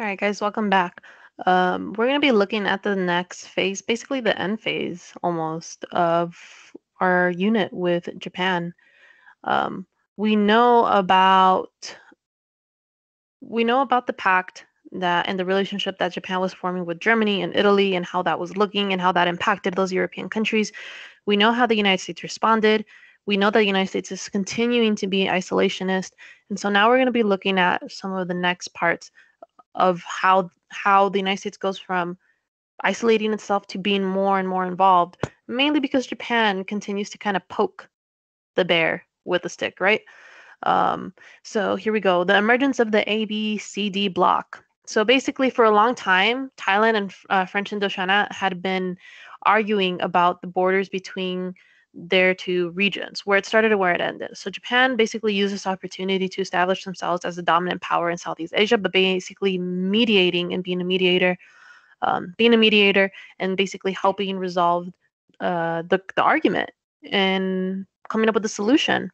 All right, guys, welcome back. We're going to be looking at the next phase, basically the end phase almost of our unit with Japan. Um, we know about we know about the pact that and the relationship that Japan was forming with Germany and Italy and how that was looking and how that impacted those European countries. We know how the United States responded. We know that the United States is continuing to be isolationist. And so now we're going to be looking at some of the next parts of how the United States goes from isolating itself to being more and more involved, mainly because Japan continues to kind of poke the bear with a stick, right? Um, so here we go. The emergence of the ABCD bloc. So basically, for a long time, Thailand and French Indochina had been arguing about the borders between their two regions, where it started and where it ended. So Japan basically used this opportunity to establish themselves as a dominant power in Southeast Asia, but basically mediating and being a mediator and basically helping resolve the argument and coming up with a solution,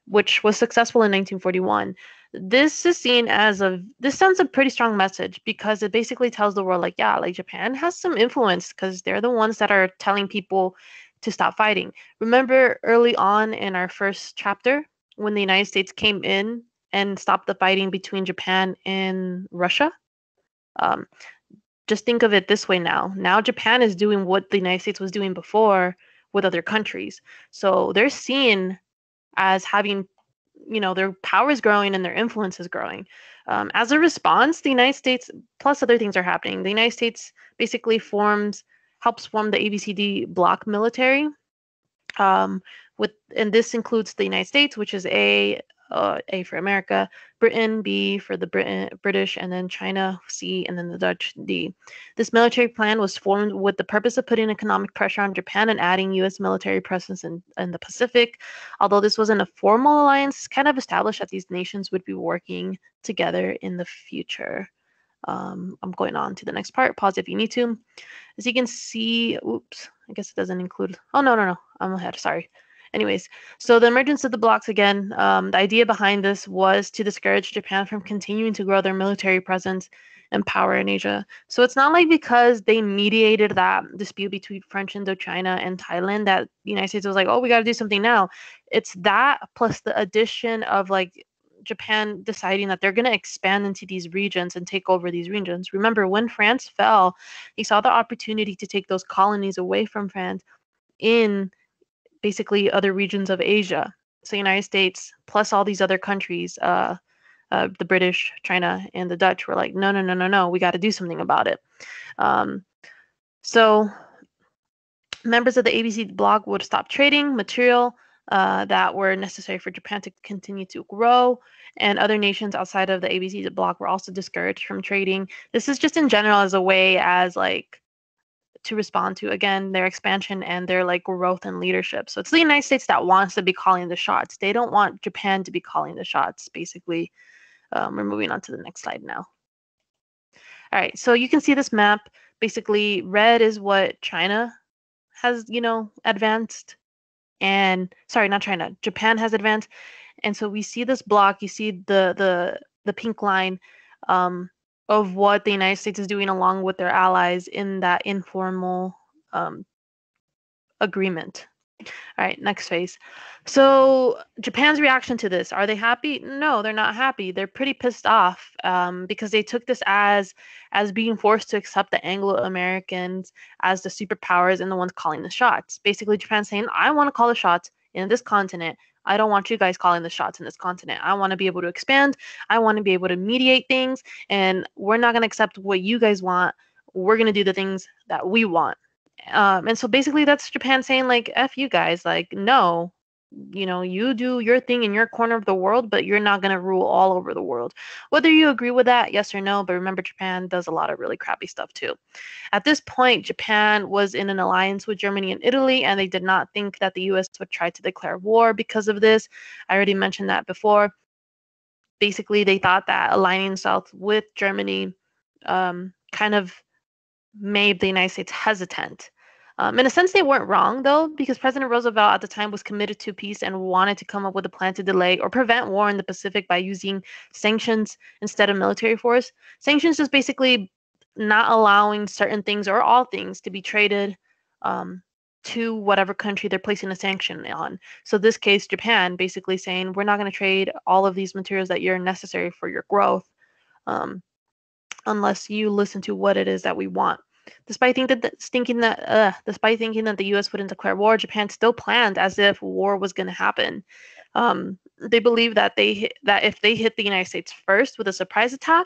which was successful in 1941. This sends a pretty strong message because it basically tells the world, like, yeah, like Japan has some influence because they're the ones that are telling people to stop fighting. Remember early on in our first chapter when the United States came in and stopped the fighting between Japan and Russia? Um, just think of it this way now. Now Japan is doing what the United States was doing before with other countries. So they're seen as having, their power is growing and their influence is growing. As a response, the United States, plus other things are happening. The United States basically helps form the ABCD bloc military. Um, and this includes the United States, which is A for America, Britain, B for the British, and then China, C, and then the Dutch, D. This military plan was formed with the purpose of putting economic pressure on Japan and adding U.S. military presence in the Pacific. Although this wasn't a formal alliance, it's kind of established that these nations would be working together in the future. I'm going on to the next part. Pause if you need to. As you can see, oops, I guess it doesn't include. Oh, no, I'm ahead. Sorry. Anyways, so the emergence of the blocs again, the idea behind this was to discourage Japan from continuing to grow their military presence and power in Asia. So it's not like because they mediated that dispute between French Indochina and Thailand that the United States was like, oh, we got to do something now. It's that plus the addition of like Japan deciding that they're going to expand into these regions and take over these regions. Remember, when France fell, they saw the opportunity to take those colonies away from France in basically other regions of Asia. So United States plus all these other countries, the British, China, and the Dutch were like, no, we got to do something about it. Um, so members of the ABC bloc would stop trading material that were necessary for Japan to continue to grow, and other nations outside of the ABC bloc were also discouraged from trading. This is just in general as a way as like to respond to again their expansion and their like growth and leadership. So it's the United States that wants to be calling the shots. They don't want Japan to be calling the shots. Basically, we're moving on to the next slide now. All right, so you can see this map. Basically, red is what China has, advanced, and sorry, not China, Japan has advanced, and so we see this block. You see the pink line of what the United States is doing along with their allies in that informal agreement. All right, next phase. So Japan's reaction to this, are they happy? No, they're not happy. They're pretty pissed off because they took this as being forced to accept the Anglo-Americans as the superpowers and the ones calling the shots. Basically, Japan saying, I want to call the shots in this continent. I don't want you guys calling the shots in this continent. I want to be able to expand. I want to be able to mediate things. And we're not going to accept what you guys want. We're going to do the things that we want. And so basically that's Japan saying like, F you guys, like, no, you do your thing in your corner of the world, but you're not going to rule all over the world. Whether you agree with that, yes or no, but remember Japan does a lot of really crappy stuff too. At this point, Japan was in an alliance with Germany and Italy, and they did not think that the US would try to declare war because of this. I already mentioned that before. Basically, they thought that aligning south with Germany kind of made the United States hesitant. In a sense, they weren't wrong, though, because President Roosevelt at the time was committed to peace and wanted to come up with a plan to delay or prevent war in the Pacific by using sanctions instead of military force. Sanctions is basically not allowing certain things or all things to be traded um, to whatever country they're placing a sanction on. So this case, Japan, basically saying we're not going to trade all of these materials that you're necessary for your growth um, unless you listen to what it is that we want. Despite thinking that the U.S. wouldn't declare war, Japan still planned as if war was going to happen. They believed that that if they hit the United States first with a surprise attack,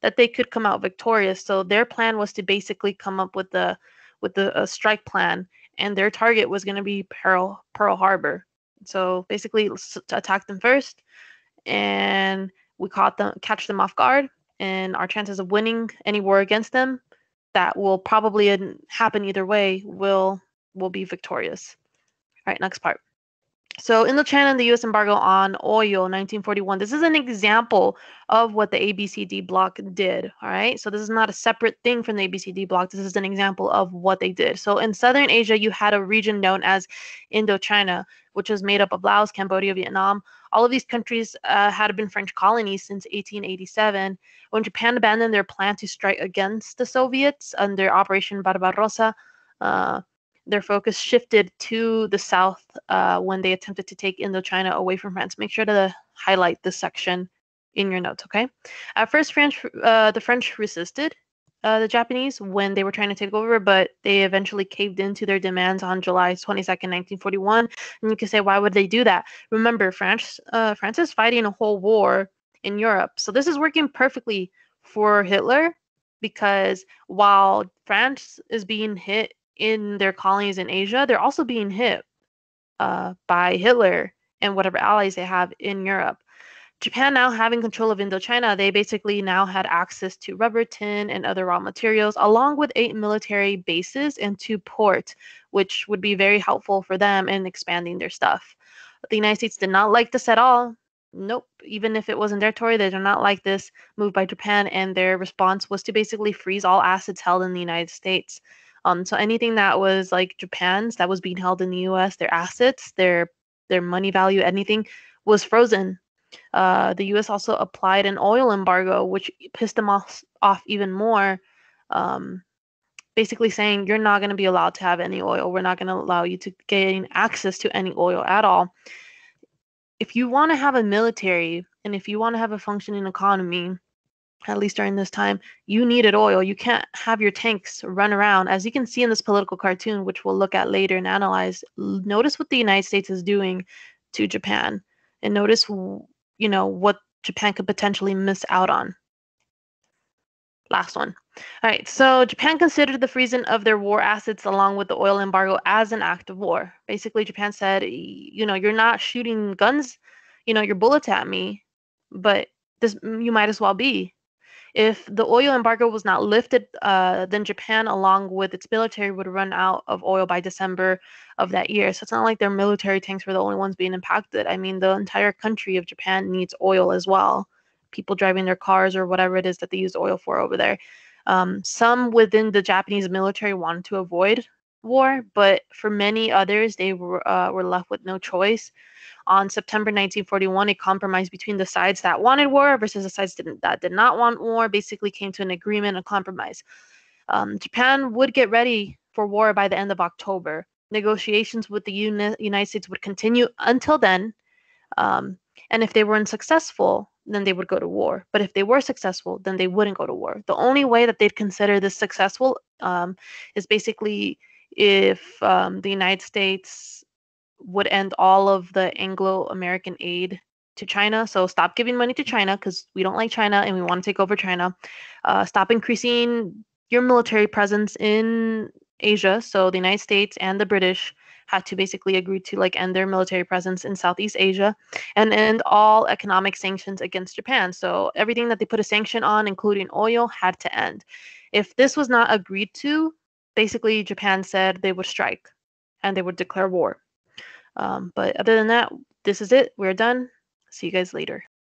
that they could come out victorious. So their plan was to basically come up with a strike plan, and their target was going to be Pearl Harbor. So basically, attack them first, and we catch them off guard, and our chances of winning any war against them that will probably happen either way will be victorious. All right, next part. So Indochina and the U.S. embargo on oil, 1941. This is an example of what the ABCD bloc did. All right, so this is not a separate thing from the ABCD bloc. This is an example of what they did. So in Southern Asia, you had a region known as Indochina, which was made up of Laos, Cambodia, Vietnam. All of these countries had been French colonies since 1887. When Japan abandoned their plan to strike against the Soviets under Operation Barbarossa, their focus shifted to the south when they attempted to take Indochina away from France. Make sure to highlight this section in your notes, okay? At first, the French resisted the Japanese when they were trying to take over, but they eventually caved into their demands on July 22nd, 1941. And you can say, why would they do that? Remember, France is fighting a whole war in Europe. So this is working perfectly for Hitler, because while France is being hit in their colonies in Asia, they're also being hit by Hitler and whatever allies they have in Europe. Japan now having control of Indochina, they basically now had access to rubber, tin, and other raw materials, along with 8 military bases and 2 ports, which would be very helpful for them in expanding their stuff. But the United States did not like this at all. Nope. Even if it wasn't their territory, they did not like this move by Japan, and their response was to basically freeze all assets held in the United States. So anything that was like Japan's that was being held in the U.S., their assets, their money value, anything was frozen. The U.S. also applied an oil embargo, which pissed them off even more. Basically saying you're not going to be allowed to have any oil. We're not going to allow you to gain access to any oil at all. If you want to have a military and if you want to have a functioning economy, at least during this time, you needed oil. You can't have your tanks run around. As you can see in this political cartoon, which we'll look at later and analyze, notice what the United States is doing to Japan, and notice, what Japan could potentially miss out on. Last one. All right, so Japan considered the freezing of their war assets along with the oil embargo as an act of war. Basically, Japan said, you're not shooting guns, your bullets at me, but you might as well be. If the oil embargo was not lifted, then Japan, along with its military, would run out of oil by December of that year. So it's not like their military tanks were the only ones being impacted. I mean, the entire country of Japan needs oil as well. People driving their cars or whatever it is that they use oil for over there. Some within the Japanese military wanted to avoid war, but for many others, they were left with no choice. On September 1941, a compromise between the sides that wanted war versus the sides that did not want war basically came to an agreement, a compromise. Japan would get ready for war by the end of October. Negotiations with the United States would continue until then. And if they were unsuccessful, then they would go to war. But if they were successful, then they wouldn't go to war. The only way that they'd consider this successful is basically if the United States would end all of the Anglo-American aid to China. So stop giving money to China because we don't like China and we want to take over China. Stop increasing your military presence in Asia. So the United States and the British had to basically agree to end their military presence in Southeast Asia and end all economic sanctions against Japan. So everything that they put a sanction on, including oil, had to end. If this was not agreed to, basically Japan said they would strike and they would declare war. But other than that, this is it. We're done. See you guys later.